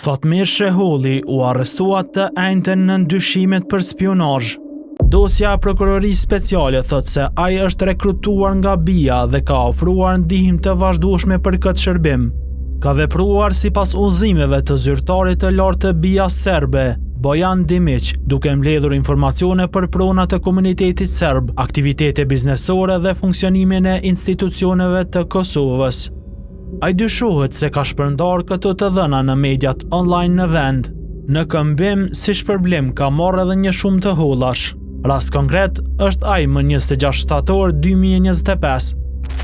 Fatmir Sheholli u arrestua të enjten në ndyshimet për spionazh. Dosja e prokurorisë speciale thot se ai është rekrutuar nga BIA dhe ka ofruar ndihmë të vazhdueshme për këtë shërbim. Ka vepruar sipas udhëzimeve të zyrtarit të lartë të BIA serbe, Bojan Dimić, duke mbledhur informacione për prona të komunitetit serb, aktivitete biznesore dhe funksionimin e institucioneve të Kosovës. Ai dyshohet se ka shpërndar këto të dhëna në mediat online në vend. Në këmbim si shpërblim ka marrë edhe një shumë të hollash. Rast konkret është ai më 26 shtator 2025.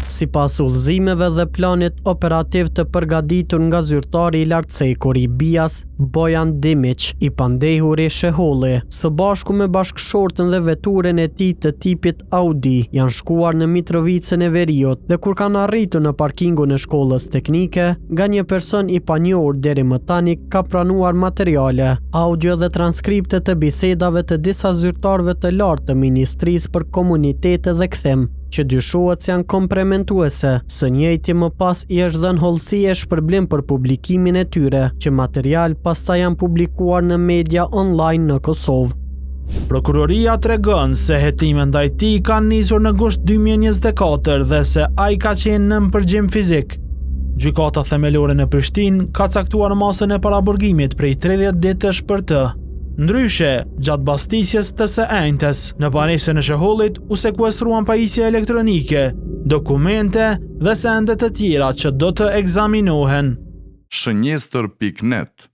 Sipas udhëzimeve dhe planit operativ të përgatitur nga zyrtari i lartësekur i BIA-s, Bojan Dimić, i pandehur i Sheholli, së bashku me bashkëshortën dhe veturen e tij të tipit Audi, janë shkuar në Mitrovicën e Veriut dhe kur kanë arritur në parkingun e shkollës teknike, nga një person i panjohur deri më tani ka pranuar materiale, audio dhe transkripte të bisedave të disa zyrtarëve të lartë të Ministrisë për Komunitete dhe Kthim, që dyshohet se janë komprometuese, së njëjti më pas i është dhënë hollësi e shpërblim për publikimin e tyre, që material pastaj janë publikuar në media online në Kosovë. Prokuroria tregon se hetimet ndaj tij kanë nisur në gusht 2024 dhe se ai ka qenë në përgjim fizik. Gjykata themelore në Prishtinë ka caktuar masën e paraburgimit prej 30 ditësh për të. Ndryshe, gjatë bastisjes të së enjtes, në banesën e Shehollit u sekuestruan pajisje elektronike, dokumente dhe sende të tjera që do të ekzaminohen. Shënjestër.net